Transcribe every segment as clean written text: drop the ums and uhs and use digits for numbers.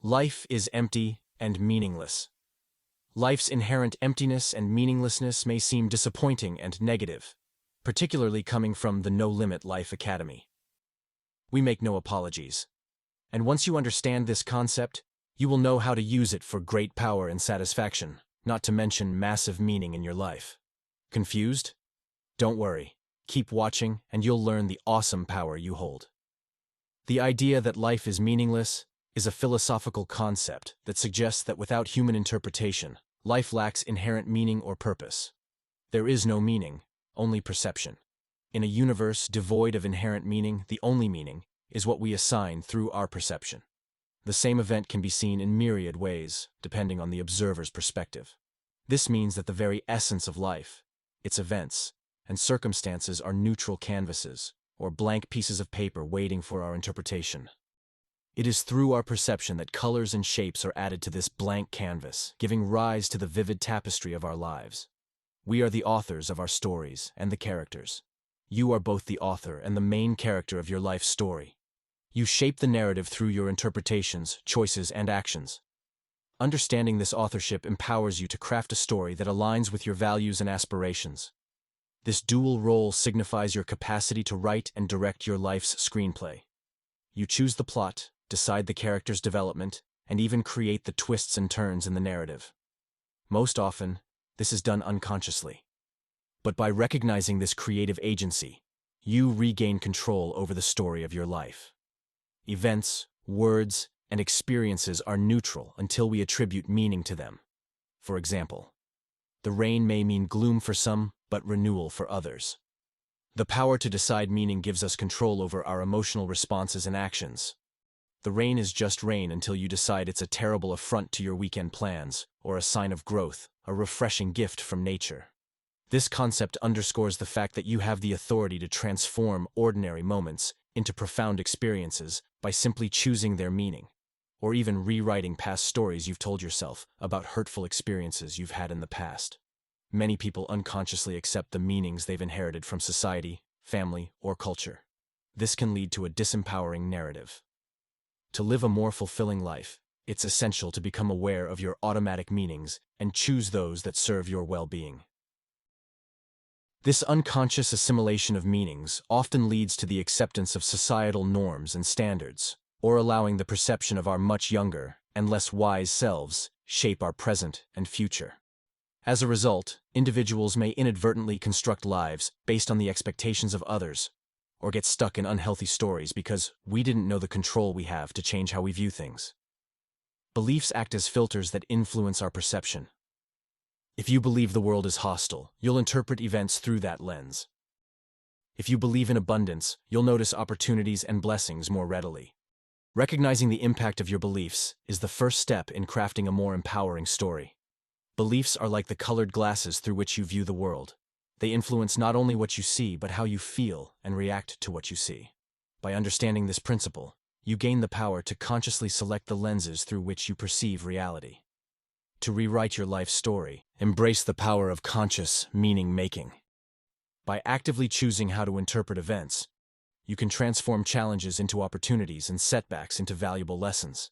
Life is empty and meaningless. Life's inherent emptiness and meaninglessness may seem disappointing and negative, particularly coming from the No Limit Life Academy. We make no apologies. And once you understand this concept, you will know how to use it for great power and satisfaction, not to mention massive meaning in your life. Confused? Don't worry. Keep watching and you'll learn the awesome power you hold. The idea that life is meaningless is a philosophical concept that suggests that without human interpretation, life lacks inherent meaning or purpose. There is no meaning, only perception. In a universe devoid of inherent meaning, the only meaning is what we assign through our perception. The same event can be seen in myriad ways, depending on the observer's perspective. This means that the very essence of life, its events, and circumstances are neutral canvases, or blank pieces of paper waiting for our interpretation. It is through our perception that colors and shapes are added to this blank canvas, giving rise to the vivid tapestry of our lives. We are the authors of our stories and the characters. You are both the author and the main character of your life story. You shape the narrative through your interpretations, choices, and actions. Understanding this authorship empowers you to craft a story that aligns with your values and aspirations. This dual role signifies your capacity to write and direct your life's screenplay. You choose the plot, decide the character's development, and even create the twists and turns in the narrative. Most often, this is done unconsciously. But by recognizing this creative agency, you regain control over the story of your life. Events, words, and experiences are neutral until we attribute meaning to them. For example, the rain may mean gloom for some, but renewal for others. The power to decide meaning gives us control over our emotional responses and actions. The rain is just rain until you decide it's a terrible affront to your weekend plans, or a sign of growth, a refreshing gift from nature. This concept underscores the fact that you have the authority to transform ordinary moments into profound experiences by simply choosing their meaning, or even rewriting past stories you've told yourself about hurtful experiences you've had in the past. Many people unconsciously accept the meanings they've inherited from society, family, or culture. This can lead to a disempowering narrative. To live a more fulfilling life, it's essential to become aware of your automatic meanings and choose those that serve your well-being. This unconscious assimilation of meanings often leads to the acceptance of societal norms and standards, or allowing the perception of our much younger and less wise selves shape our present and future. As a result, individuals may inadvertently construct lives based on the expectations of others, or get stuck in unhealthy stories because we didn't know the control we have to change how we view things. Beliefs act as filters that influence our perception. If you believe the world is hostile, you'll interpret events through that lens. If you believe in abundance, you'll notice opportunities and blessings more readily. Recognizing the impact of your beliefs is the first step in crafting a more empowering story. Beliefs are like the colored glasses through which you view the world. They influence not only what you see, but how you feel and react to what you see. By understanding this principle, you gain the power to consciously select the lenses through which you perceive reality. To rewrite your life story, embrace the power of conscious meaning-making. By actively choosing how to interpret events, you can transform challenges into opportunities and setbacks into valuable lessons.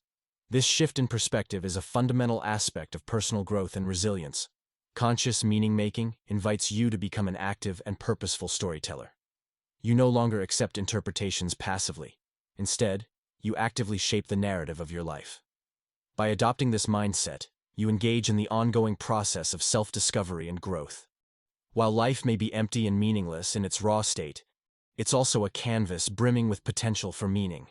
This shift in perspective is a fundamental aspect of personal growth and resilience. Conscious meaning-making invites you to become an active and purposeful storyteller. You no longer accept interpretations passively. Instead, you actively shape the narrative of your life. By adopting this mindset, you engage in the ongoing process of self-discovery and growth. While life may be empty and meaningless in its raw state, it's also a canvas brimming with potential for meaning.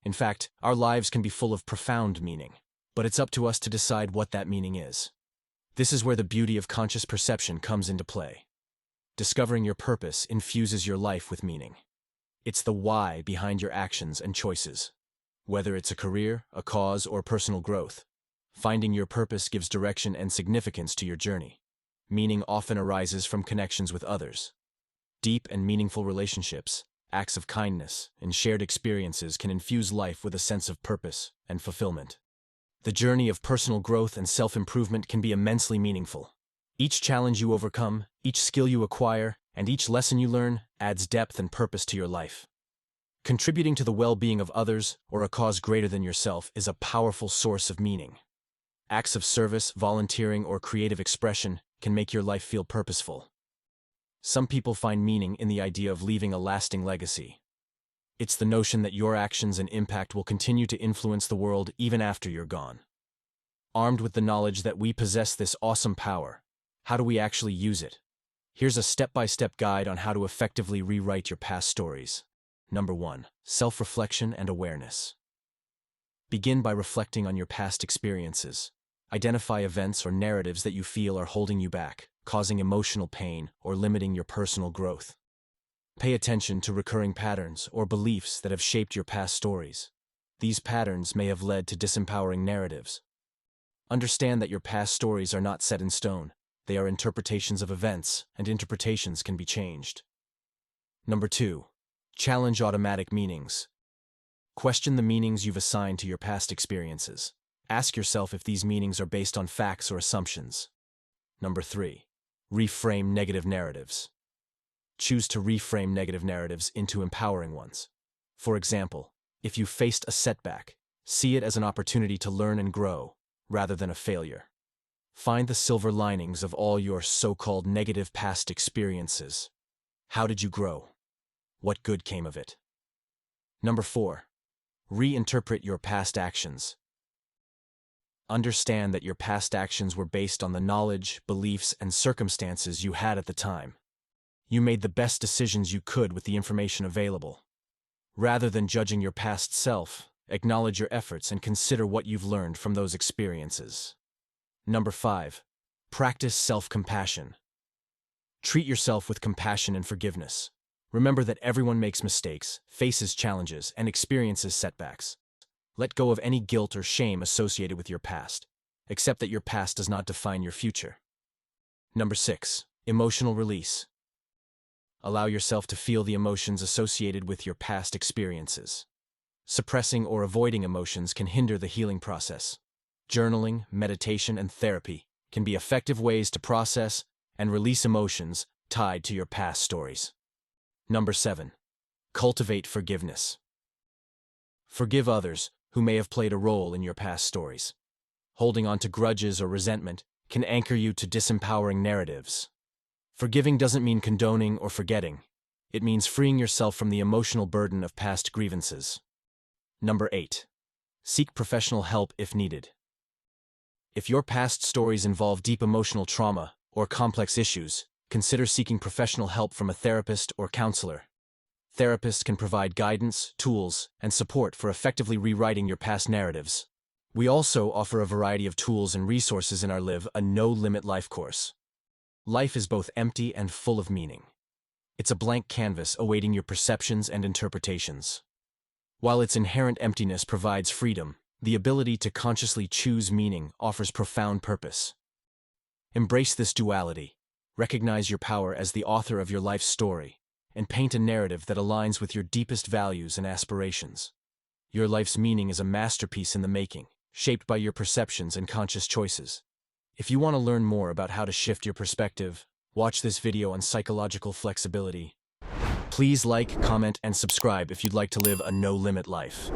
In fact, our lives can be full of profound meaning, but it's up to us to decide what that meaning is. This is where the beauty of conscious perception comes into play. Discovering your purpose infuses your life with meaning. It's the why behind your actions and choices. Whether it's a career, a cause, or personal growth, finding your purpose gives direction and significance to your journey. Meaning often arises from connections with others. Deep and meaningful relationships, acts of kindness, and shared experiences can infuse life with a sense of purpose and fulfillment. The journey of personal growth and self-improvement can be immensely meaningful. Each challenge you overcome, each skill you acquire, and each lesson you learn adds depth and purpose to your life. Contributing to the well-being of others or a cause greater than yourself is a powerful source of meaning. Acts of service, volunteering, or creative expression can make your life feel purposeful. Some people find meaning in the idea of leaving a lasting legacy. It's the notion that your actions and impact will continue to influence the world even after you're gone. Armed with the knowledge that we possess this awesome power, how do we actually use it? Here's a step-by-step guide on how to effectively rewrite your past stories. Number 1. Self-reflection and awareness. Begin by reflecting on your past experiences. Identify events or narratives that you feel are holding you back, causing emotional pain, or limiting your personal growth. Pay attention to recurring patterns or beliefs that have shaped your past stories. These patterns may have led to disempowering narratives. Understand that your past stories are not set in stone. They are interpretations of events, and interpretations can be changed. Number 2. Challenge automatic meanings. Question the meanings you've assigned to your past experiences. Ask yourself if these meanings are based on facts or assumptions. Number 3. Reframe negative narratives. Choose to reframe negative narratives into empowering ones. For example, if you faced a setback, see it as an opportunity to learn and grow, rather than a failure. Find the silver linings of all your so-called negative past experiences. How did you grow? What good came of it? Number 4. Reinterpret your past actions. Understand that your past actions were based on the knowledge, beliefs, and circumstances you had at the time. You made the best decisions you could with the information available. Rather than judging your past self, acknowledge your efforts and consider what you've learned from those experiences. Number 5. Practice self-compassion. Treat yourself with compassion and forgiveness. Remember that everyone makes mistakes, faces challenges, and experiences setbacks. Let go of any guilt or shame associated with your past. Accept that your past does not define your future. Number 6. Emotional release. Allow yourself to feel the emotions associated with your past experiences. Suppressing or avoiding emotions can hinder the healing process. Journaling, meditation, and therapy can be effective ways to process and release emotions tied to your past stories. Number 7. Cultivate forgiveness. Forgive others who may have played a role in your past stories. Holding on to grudges or resentment can anchor you to disempowering narratives. Forgiving doesn't mean condoning or forgetting. It means freeing yourself from the emotional burden of past grievances. Number 8. Seek professional help if needed. If your past stories involve deep emotional trauma or complex issues, consider seeking professional help from a therapist or counselor. Therapists can provide guidance, tools, and support for effectively rewriting your past narratives. We also offer a variety of tools and resources in our Live a No-Limit Life course. Life is both empty and full of meaning. It's a blank canvas awaiting your perceptions and interpretations. While its inherent emptiness provides freedom, the ability to consciously choose meaning offers profound purpose. Embrace this duality. Recognize your power as the author of your life's story, and paint a narrative that aligns with your deepest values and aspirations. Your life's meaning is a masterpiece in the making, shaped by your perceptions and conscious choices. If you want to learn more about how to shift your perspective, watch this video on psychological flexibility. Please like, comment, and subscribe if you'd like to live a no-limit life.